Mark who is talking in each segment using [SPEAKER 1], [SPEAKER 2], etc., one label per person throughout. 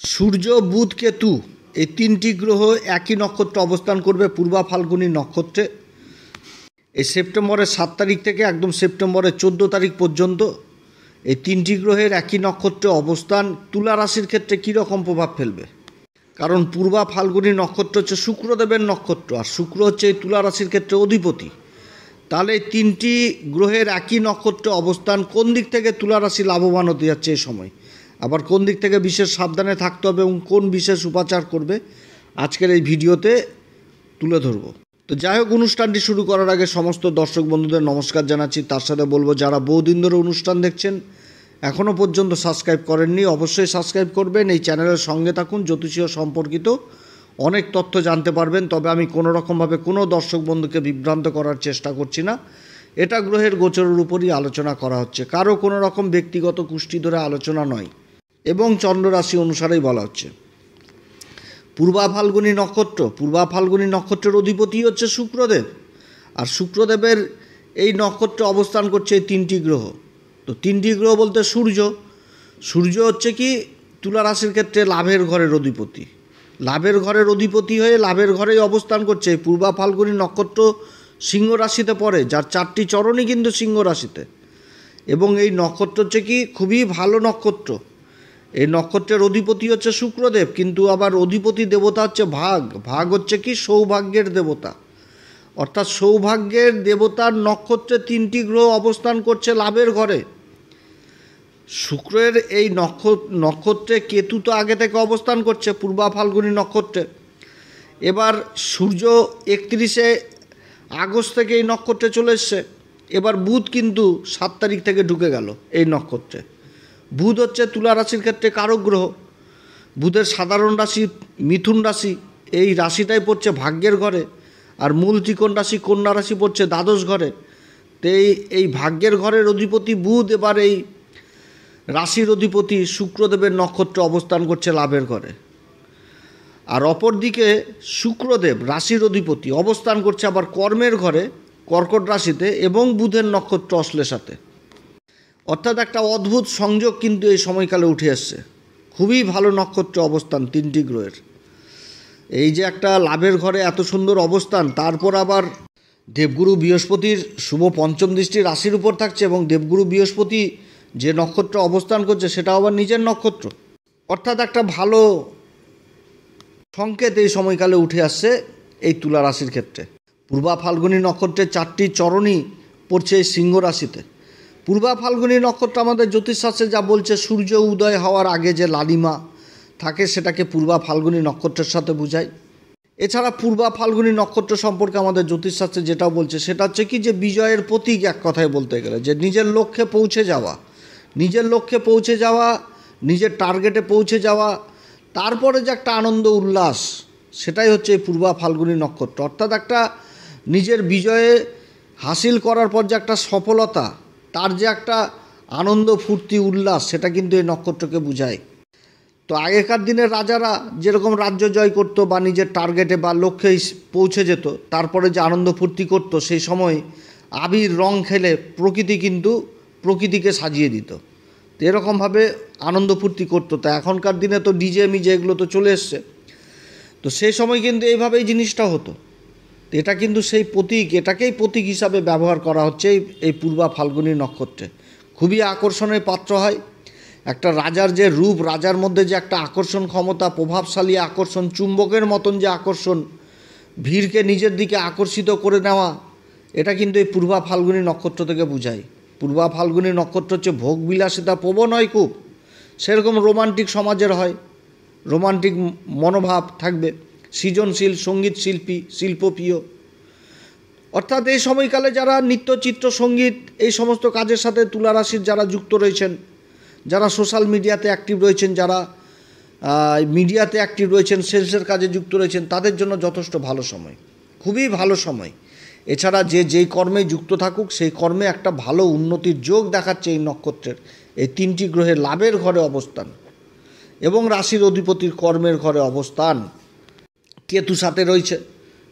[SPEAKER 1] সূর্য, বুধ, কেতু এই তিনটি গ্রহ একই নক্ষত্রে অবস্থান করবে পূর্বা ফাল্গুনী নক্ষত্রে। এই সেপ্টেম্বরের 7 তারিখ থেকে একদম সেপ্টেম্বরের 14 তারিখ পর্যন্ত এই তিনটি গ্রহের একই নক্ষত্রে অবস্থান তুলা রাশির ক্ষেত্রে কীরকম প্রভাব ফেলবে। কারণ পূর্বা ফাল্গুনী নক্ষত্র হচ্ছে শুক্রদেবের নক্ষত্র, আর শুক্র হচ্ছে এই তুলা রাশির ক্ষেত্রে অধিপতি। তাহলে এই তিনটি গ্রহের একই নক্ষত্রে অবস্থান কোন দিক থেকে তুলা রাশি লাভবান হতে যাচ্ছে এই সময়, আবার কোন দিক থেকে বিশেষ সাবধানে থাকতে হবে এবং কোন বিশেষ উপাচার করবে আজকের এই ভিডিওতে তুলে ধরব। তো যাই হোক, অনুষ্ঠানটি শুরু করার আগে সমস্ত দর্শক বন্ধুদের নমস্কার জানাচ্ছি। তার সাথে বলবো, যারা বহুদিন ধরে অনুষ্ঠান দেখছেন এখনও পর্যন্ত সাবস্ক্রাইব করেননি অবশ্যই সাবস্ক্রাইব করবেন। এই চ্যানেলের সঙ্গে থাকুন, জ্যোতিষীয় সম্পর্কিত অনেক তথ্য জানতে পারবেন। তবে আমি কোনো রকমভাবে কোনো দর্শক বন্ধুকে বিভ্রান্ত করার চেষ্টা করছি না। এটা গ্রহের গোচরের উপরই আলোচনা করা হচ্ছে, কারো কোনো রকম ব্যক্তিগত কুষ্টি ধরে আলোচনা নয় এবং চন্দ্ররাশি অনুসারেই বলা হচ্ছে। পূর্বা ফাল্গুনী নক্ষত্রের অধিপতি হচ্ছে শুক্রদেব, আর শুক্রদেবের এই নক্ষত্রে অবস্থান করছে এই তিনটি গ্রহ। তো তিনটি গ্রহ বলতে সূর্য হচ্ছে কি তুলা রাশির ক্ষেত্রে লাভের ঘরের অধিপতি, হয়ে লাভের ঘরেই অবস্থান করছে। এই পূর্বা ফাল্গুনী নক্ষত্র সিংহ রাশিতে পড়ে, যার 4টি চরণই কিন্তু সিংহ রাশিতে, এবং এই নক্ষত্র হচ্ছে কি খুবই ভালো নক্ষত্র। এই নক্ষত্রের অধিপতি হচ্ছে শুক্রদেব, কিন্তু আবার অধিপতি দেবতা হচ্ছে ভাগ হচ্ছে কি সৌভাগ্যের দেবতা, অর্থাৎ সৌভাগ্যের দেবতার নক্ষত্রে তিনটি গ্রহ অবস্থান করছে লাভের ঘরে। শুক্রের এই নক্ষত্রে কেতু তো আগে থেকে অবস্থান করছে পূর্বা ফাল্গুনী নক্ষত্রে। এবার সূর্য 31শে আগস্ট থেকে এই নক্ষত্রে চলে এসছে। এবার বুধ কিন্তু 7 তারিখ থেকে ঢুকে গেল এই নক্ষত্রে। বুধ হচ্ছে তুলা রাশির ক্ষেত্রে কারক গ্রহ। বুধের সাধারণ রাশি মিথুন রাশি, এই রাশিটাই পড়ছে ভাগ্যের ঘরে, আর মূল ত্রিকোণ রাশি কন্যা রাশি পড়ছে দ্বাদশ ঘরে। তো এই ভাগ্যের ঘরের অধিপতি বুধ এবার এই রাশির অধিপতি শুক্রদেবের নক্ষত্রে অবস্থান করছে লাভের ঘরে। আর অপরদিকে শুক্রদেব রাশির অধিপতি অবস্থান করছে আবার কর্মের ঘরে কর্কট রাশিতে এবং বুধের নক্ষত্র অশ্লেষাতে। অর্থাৎ একটা অদ্ভুত সংযোগ কিন্তু এই সময়কালে উঠে আসছে। খুবই ভালো নক্ষত্রে অবস্থান তিনটি গ্রহের। এই যে একটা লাভের ঘরে এত সুন্দর অবস্থান, তারপর আবার দেবগুরু বৃহস্পতির শুভ পঞ্চম দৃষ্টি রাশির উপর থাকছে, এবং দেবগুরু বৃহস্পতি যে নক্ষত্রে অবস্থান করছে সেটা আবার নিজের নক্ষত্র। অর্থাৎ একটা ভালো সংকেত এই সময়কালে উঠে আসছে এই তুলা রাশির ক্ষেত্রে। পূর্বা ফাল্গুনী নক্ষত্রের 4টি চরণই পড়ছে এই সিংহ রাশিতে। পূর্বা ফাল্গুনী নক্ষত্র আমাদের জ্যোতিষশাস্ত্রে যা বলছে, সূর্য উদয় হওয়ার আগে যে লালিমা থাকে সেটাকে পূর্বা ফাল্গুনী নক্ষত্রের সাথে বোঝায়। এছাড়া পূর্বা ফাল্গুনী নক্ষত্র সম্পর্কে আমাদের জ্যোতিষশাস্ত্রে যেটা বলছে সেটা হচ্ছে কি, যে বিজয়ের প্রতীক, এক কথায় বলতে গেলে যে নিজের লক্ষ্যে পৌঁছে যাওয়া, নিজের টার্গেটে পৌঁছে যাওয়া, তারপরে যে একটা আনন্দ উল্লাস, সেটাই হচ্ছে এই পূর্বা ফাল্গুনী নক্ষত্র। অর্থাৎ একটা নিজের বিজয়ে হাসিল করার পর যে একটা সফলতা, তার যে একটা আনন্দ ফুর্তি উল্লাস, সেটা কিন্তু এই নক্ষত্রকে বোঝায়। তো আগেকার দিনের রাজারা যেরকম রাজ্য জয় করতো বা নিজের টার্গেটে বা লক্ষ্যে পৌঁছে যেত, তারপরে যে আনন্দ ফুর্তি করতো, সেই সময় আবির রং খেলে প্রকৃতিকে সাজিয়ে দিত। তো এরকমভাবে আনন্দ ফুর্তি করতো। তা এখনকার দিনে তো ডিজে মিজে এগুলো তো চলে এসছে। তো সেই সময় কিন্তু এইভাবেই জিনিসটা হতো। তো এটা কিন্তু সেই প্রতীক, এটাকেই প্রতীক হিসাবে ব্যবহার করা হচ্ছে এই পূর্বা ফাল্গুনী নক্ষত্রে। খুবই আকর্ষণের পাত্র হয়। একটা রাজার যে রূপ, রাজার মধ্যে যে একটা আকর্ষণ ক্ষমতা, প্রভাবশালী আকর্ষণ, চুম্বকের মতন যে আকর্ষণ, ভিড়কে নিজের দিকে আকর্ষিত করে নেওয়া, এটা কিন্তু এই পূর্বা ফাল্গুনী নক্ষত্র থেকে বোঝায়। পূর্বা ফাল্গুনী নক্ষত্র হচ্ছে ভোগ বিলাসিতা প্রবণ হয় খুব, সেরকম রোমান্টিক সমাজের হয়, রোমান্টিক মনোভাব থাকবে, সৃজনশীল, সঙ্গীত শিল্পপ্রিয়। অর্থাৎ এই সময়কালে যারা নৃত্য, চিত্র, সঙ্গীত এই সমস্ত কাজের সাথে তুলা রাশির যারা যুক্ত রয়েছেন, যারা সোশ্যাল মিডিয়াতে অ্যাক্টিভ রয়েছেন, যারা মিডিয়াতে অ্যাক্টিভ রয়েছেন, সেলসের কাজে যুক্ত রয়েছেন, তাদের জন্য যথেষ্ট ভালো সময়, খুবই ভালো সময়। এছাড়া যেই কর্মে যুক্ত থাকুক, সেই কর্মে একটা ভালো উন্নতির যোগ দেখাচ্ছে এই নক্ষত্রের এই তিনটি গ্রহের লাভের ঘরে অবস্থান এবং রাশির অধিপতির কর্মের ঘরে অবস্থান। কেতু সাথে রয়েছে,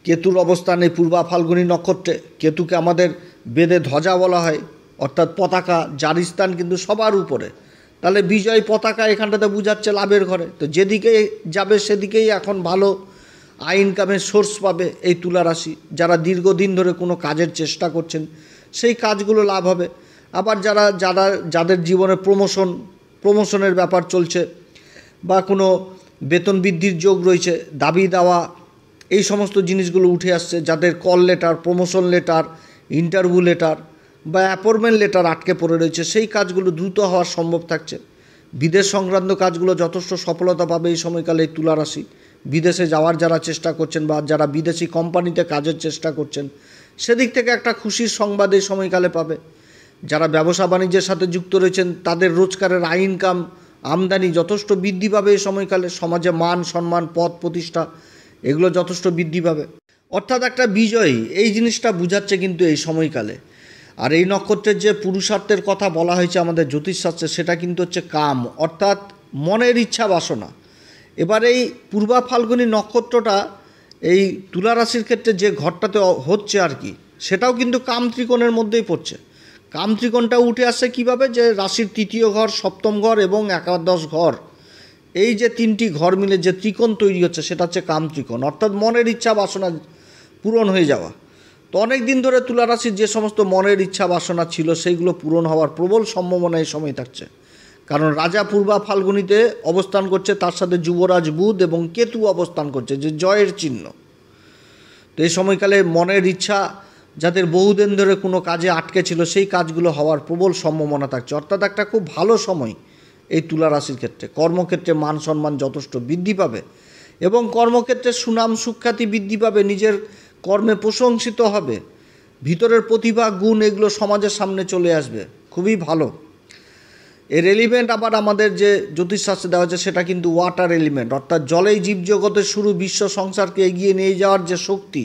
[SPEAKER 1] কেতুর অবস্থান এই পূর্বা ফাল্গুনী নক্ষত্রে। কেতুকে আমাদের বেদে ধ্বজা বলা হয়, অর্থাৎ পতাকা, যার স্থান কিন্তু সবার উপরে, তাহলে বিজয় পতাকা এখানটাতে বুঝাচ্ছে লাভের ঘরে। তো যেদিকে যাবে সেদিকেই এখন ভালো ইনকামের সোর্স পাবে এই তুলা রাশি। যারা দীর্ঘদিন ধরে কোনো কাজের চেষ্টা করছেন সেই কাজগুলো লাভ হবে। আবার যাদের জীবনে প্রমোশনের ব্যাপার চলছে বা কোনো বেতন বৃদ্ধির যোগ রয়েছে, দাবি দেওয়া, এই সমস্ত জিনিসগুলো উঠে আসছে। যাদের call letter, promotion letter, interview letter বা অ্যাপয়েন্টমেন্ট লেটার আটকে পড়ে রয়েছে, সেই কাজগুলো দ্রুত হওয়া সম্ভব থাকছে। বিদেশ সংক্রান্ত কাজগুলো যথেষ্ট সফলতা পাবে এই সময়কালে এই তুলা রাশি। বিদেশে যাওয়ার যারা চেষ্টা করছেন বা যারা বিদেশি কোম্পানিতে কাজের চেষ্টা করছেন, সেদিক থেকে একটা খুশির সংবাদ এই সময়কালে পাবে। যারা ব্যবসা বাণিজ্যের সাথে যুক্ত রয়েছেন তাদের রোজগারের ইনকাম, আমদানি যথেষ্ট বৃদ্ধি পাবে এই সময়কালে। সমাজে মান সম্মান, পদ প্রতিষ্ঠা এগুলো যথেষ্ট বৃদ্ধি পাবে। অর্থাৎ একটা বিজয়ী এই জিনিসটা বুঝাচ্ছে কিন্তু এই সময়কালে। আর এই নক্ষত্রের যে পুরুষার্থের কথা বলা হয়েছে আমাদের জ্যোতিষশাস্ত্রে, সেটা কিন্তু হচ্ছে কাম, অর্থাৎ মনের ইচ্ছা বাসনা। এবার এই পূর্বা ফাল্গুনী নক্ষত্রটা এই তুলা রাশির ক্ষেত্রে যে ঘরটাতে হচ্ছে আর কি, সেটাও কিন্তু কাম ত্রিকোণের মধ্যেই পড়ছে। কাম ত্রিকোণটা উঠে আসছে কীভাবে, যে রাশির তৃতীয় ঘর, সপ্তম ঘর এবং একাদশ ঘর, এই যে তিনটি ঘর মিলে যে ত্রিকোণ তৈরি হচ্ছে সেটা হচ্ছে কাম ত্রিকোণ, অর্থাৎ মনের ইচ্ছা বাসনা পূরণ হয়ে যাওয়া। তো অনেক দিন ধরে তুলা রাশির যে সমস্ত মনের ইচ্ছা বাসনা ছিল সেইগুলো পূরণ হওয়ার প্রবল সম্ভাবনা এই সময় থাকছে। কারণ রাজা পূর্বা ফাল্গুনিতে অবস্থান করছে, তার সাথে যুবরাজ বুধ এবং কেতু অবস্থান করছে, যে জয়ের চিহ্ন। তো এই সময়কালে মনের ইচ্ছা যাদের বহুদিন ধরে কোনো কাজে আটকে ছিল সেই কাজগুলো হওয়ার প্রবল সম্ভাবনা থাকছে। অর্থাৎ একটা খুব ভালো সময় এই তুলা রাশির ক্ষেত্রে। কর্মক্ষেত্রে মান সম্মান যথেষ্ট বৃদ্ধি পাবে এবং কর্মক্ষেত্রে সুনাম সুখ্যাতি বৃদ্ধি পাবে, নিজের কর্মে প্রশংসিত হবে, ভিতরের প্রতিভা গুণ এগুলো সমাজের সামনে চলে আসবে, খুবই ভালো। এর এলিমেন্ট আবার আমাদের যে জ্যোতিষশাস্ত্রে দেওয়া হচ্ছে সেটা কিন্তু ওয়াটার এলিমেন্ট, অর্থাৎ জলেই জীবজগতের শুরু, বিশ্ব সংসারকে এগিয়ে নিয়ে যাওয়ার যে শক্তি,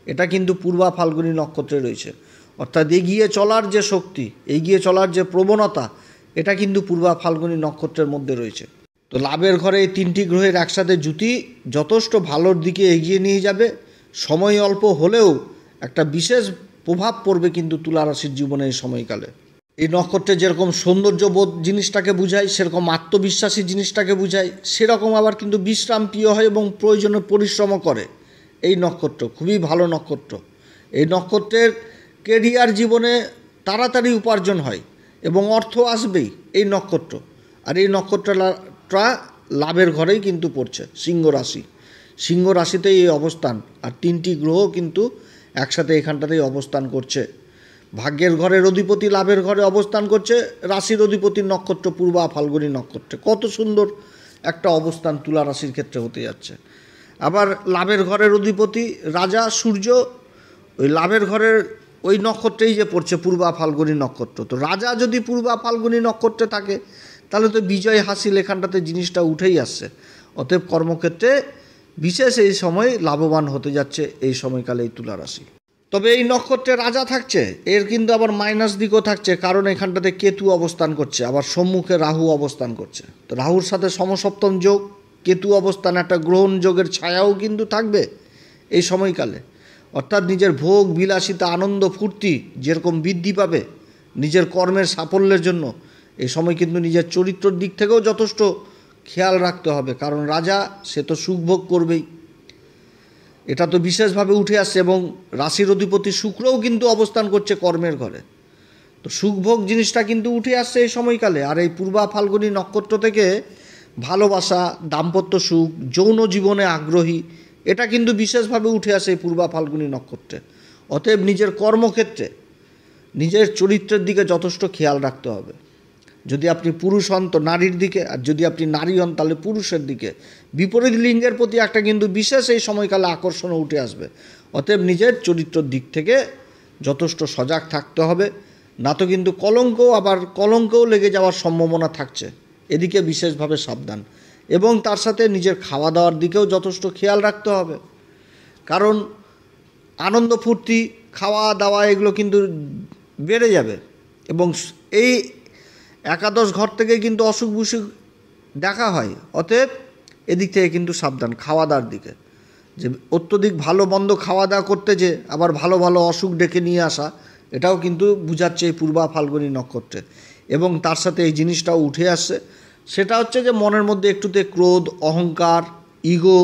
[SPEAKER 1] এটা কিন্তু পূর্বা ফাল্গুনী নক্ষত্রে রয়েছে। অর্থাৎ এগিয়ে চলার যে শক্তি, এগিয়ে চলার যে প্রবণতা, এটা কিন্তু পূর্বা ফাল্গুনী নক্ষত্রের মধ্যে রয়েছে। তো লাভের ঘরে এই তিনটি গ্রহের একসাথে জুতি যথেষ্ট ভালোর দিকে এগিয়ে নিয়ে যাবে। সময় অল্প হলেও একটা বিশেষ প্রভাব পড়বে কিন্তু তুলা রাশির জীবনে এই সময়কালে। এই নক্ষত্রে যেরকম সৌন্দর্যবোধ জিনিসটাকে বুঝায়, সেরকম আত্মবিশ্বাসী জিনিসটাকে বুঝায়, সেরকম আবার কিন্তু বিশ্রাম প্রিয় হয় এবং প্রয়োজনে পরিশ্রমও করে। এই নক্ষত্র খুবই ভালো নক্ষত্র। এই নক্ষত্রের কেরিয়ার জীবনে তাড়াতাড়ি উপার্জন হয় এবং অর্থ আসবেই এই নক্ষত্র। আর এই নক্ষত্রটা লাভের ঘরেই কিন্তু পড়ছে, সিংহ রাশি। সিংহ রাশিতেই এই অবস্থান, আর তিনটি গ্রহ কিন্তু একসাথে এখানটাতেই অবস্থান করছে। ভাগ্যের ঘরের অধিপতি লাভের ঘরে অবস্থান করছে, রাশির অধিপতির নক্ষত্র পূর্বা ফাল্গুনী নক্ষত্রে। কত সুন্দর একটা অবস্থান তুলা রাশির ক্ষেত্রে হতে যাচ্ছে। আবার লাভের ঘরের অধিপতি রাজা সূর্য ওই লাভের ঘরের ওই নক্ষত্রেই যে পড়ছে, পূর্বা ফাল্গুনী নক্ষত্র। তো রাজা যদি পূর্বা ফাল্গুনী নক্ষত্রে থাকে তাহলে তো বিজয় হাসিল এখানটাতে জিনিসটা উঠেই আসছে। অতএব কর্মক্ষেত্রে বিশেষ এই সময় লাভবান হতে যাচ্ছে এই সময়কালে এই তুলা রাশি। তবে এই নক্ষত্রে রাজা থাকছে, এর কিন্তু আবার মাইনাস দিকও থাকছে, কারণ এখানটাতে কেতু অবস্থান করছে, আবার সম্মুখে রাহু অবস্থান করছে। তো রাহুর সাথে সমসপ্তম যোগ, কেতু অবস্থান, একটা গ্রহণ যোগের ছায়াও কিন্তু থাকবে এই সময়কালে। অর্থাৎ নিজের ভোগ বিলাসিতা, আনন্দ ফুর্তি যেরকম বৃদ্ধি পাবে নিজের কর্মের সাফল্যের জন্য, এই সময় কিন্তু নিজের চরিত্রের দিক থেকেও যথেষ্ট খেয়াল রাখতে হবে। কারণ রাজা সে তো সুখভোগ করবেই, এটা তো বিশেষভাবে উঠে আসছে। এবং রাশির অধিপতি শুক্রও কিন্তু অবস্থান করছে কর্মের ঘরে। তো সুখভোগ জিনিসটা কিন্তু উঠে আসছে এই সময়কালে। আর এই পূর্বা ফাল্গুনী নক্ষত্র থেকে ভালোবাসা, দাম্পত্য সুখ, যৌন জীবনে আগ্রহী, এটা কিন্তু বিশেষভাবে উঠে আসে এই পূর্বা ফাল্গুনী নক্ষত্রে। অতএব নিজের কর্মক্ষেত্রে নিজের চরিত্রের দিকে যথেষ্ট খেয়াল রাখতে হবে। যদি আপনি পুরুষ হন তো নারীর দিকে, আর যদি আপনি নারী হন তাহলে পুরুষের দিকে। বিপরীত লিঙ্গের প্রতি একটা কিন্তু বিশেষ এই সময়কালে আকর্ষণও উঠে আসবে। অতএব নিজের চরিত্রের দিক থেকে যথেষ্ট সজাগ থাকতে হবে, না তো কিন্তু কলঙ্কও লেগে যাওয়ার সম্ভাবনা থাকছে। এদিকে বিশেষভাবে সাবধান। এবং তার সাথে নিজের খাওয়া দাওয়ার দিকেও যথেষ্ট খেয়াল রাখতে হবে, কারণ আনন্দ ফুর্তি, খাওয়া দাওয়া এগুলো কিন্তু বেড়ে যাবে। এবং এই একাদশ ঘর থেকে কিন্তু অসুখ বিসুখ দেখা হয়। অতএব এদিক থেকে কিন্তু সাবধান খাওয়া দাওয়ার দিকে, যে অত্যধিক ভালো মন্দ খাওয়া দাওয়া করতে যে আবার ভালো ভালো অসুখ ডেকে নিয়ে আসা, এটাও কিন্তু বুঝাচ্ছে এই পূর্বা ফাল্গুনী নক্ষত্রে। এবং তার সাথে এই জিনিসটাও উঠে আসছে, সেটা হচ্ছে যে মনের মধ্যে একটুতে ক্রোধ, অহংকার, ইগো,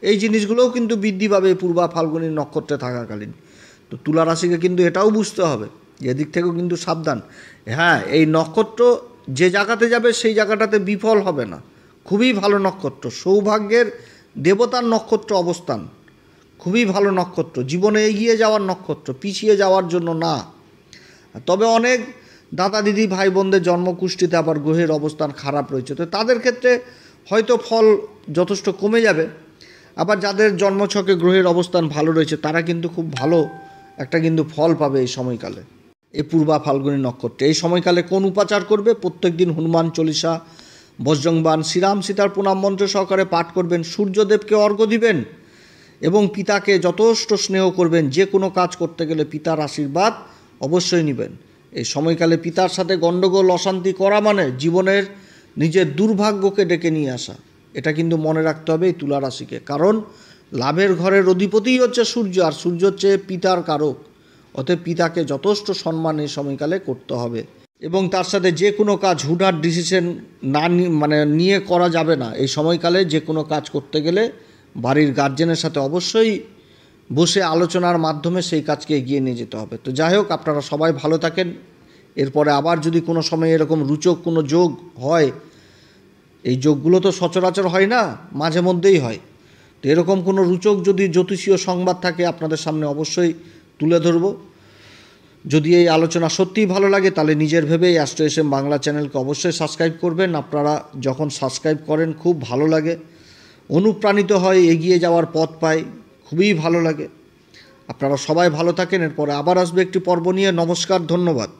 [SPEAKER 1] এই জিনিসগুলোও কিন্তু বৃদ্ধি পাবে পূর্বা ফাল্গুনী নক্ষত্রে থাকাকালীন। তো তুলা রাশিকে কিন্তু এটাও বুঝতে হবে, এদিক থেকেও কিন্তু সাবধান। হ্যাঁ, এই নক্ষত্র যে জায়গাতে যাবে সেই জায়গাটাতে বিফল হবে না, খুবই ভালো নক্ষত্র, সৌভাগ্যের দেবতার নক্ষত্র অবস্থান, খুবই ভালো নক্ষত্র, জীবনে এগিয়ে যাওয়ার নক্ষত্র, পিছিয়ে যাওয়ার জন্য না। তবে অনেক দাদা দিদি ভাই বোনদের জন্মকুষ্ঠিতে আবার গ্রহের অবস্থান খারাপ রয়েছে, তো তাদের ক্ষেত্রে হয়তো ফল যথেষ্ট কমে যাবে। আবার যাদের জন্মছকে গ্রহের অবস্থান ভালো রয়েছে তারা কিন্তু খুব ভালো একটা কিন্তু ফল পাবে এই সময়কালে, এই পূর্বা ফাল্গুনী নক্ষত্রে। এই সময়কালে কোন উপাচার করবে? প্রত্যেক দিন হনুমান চল্লিশা, বজ্রংবাণ, শ্রীরাম সীতার প্রণাম মন্ত্র সহকারে পাঠ করবেন, সূর্যদেবকে অর্ঘ্য দিবেন এবং পিতাকে যথেষ্ট স্নেহ করবেন। যে কোনো কাজ করতে গেলে পিতার আশীর্বাদ অবশ্যই নেবেন। এই সময়কালে পিতার সাথে গণ্ডগোল, অশান্তি করা মানে জীবনের নিজের দুর্ভাগ্যকে ডেকে নিয়ে আসা, এটা কিন্তু মনে রাখতে হবে এই তুলা রাশিকে। কারণ লাভের ঘরের অধিপতিই হচ্ছে সূর্য, আর সূর্য হচ্ছে পিতার কারক। অতএব পিতাকে যথেষ্ট সম্মান এই সময়কালে করতে হবে। এবং তার সাথে যে কোনো কাজ হুটহাট ডিসিশন না নিয়ে করা যাবে না। এই সময়কালে যে কোনো কাজ করতে গেলে বাড়ির গার্জেনের সাথে অবশ্যই বসে আলোচনার মাধ্যমে সেই কাজকে এগিয়ে নিয়ে যেতে হবে। তো যাই হোক, আপনারা সবাই ভালো থাকেন। এরপরে আবার যদি কোনো সময় এরকম রুচক কোনো যোগ হয়, এই যোগগুলো তো সচরাচর হয় না, মাঝে মধ্যেই হয়, তো এরকম কোনো রুচক যদি জ্যোতিষীয় সংবাদ থাকে আপনাদের সামনে অবশ্যই তুলে ধরব। যদি এই আলোচনা সত্যিই ভালো লাগে তাহলে নিজের ভেবে এই অ্যাস্ট্রো এস এম বাংলা চ্যানেলকে অবশ্যই সাবস্ক্রাইব করবেন। আপনারা যখন সাবস্ক্রাইব করেন খুব ভালো লাগে, অনুপ্রাণিত হয়, এগিয়ে যাওয়ার পথ পাই, খুবই ভালো লাগে। আপনারা সবাই ভালো থাকেন। এরপরে আবার আসবে একটি পর্ব নিয়ে। নমস্কার, ধন্যবাদ।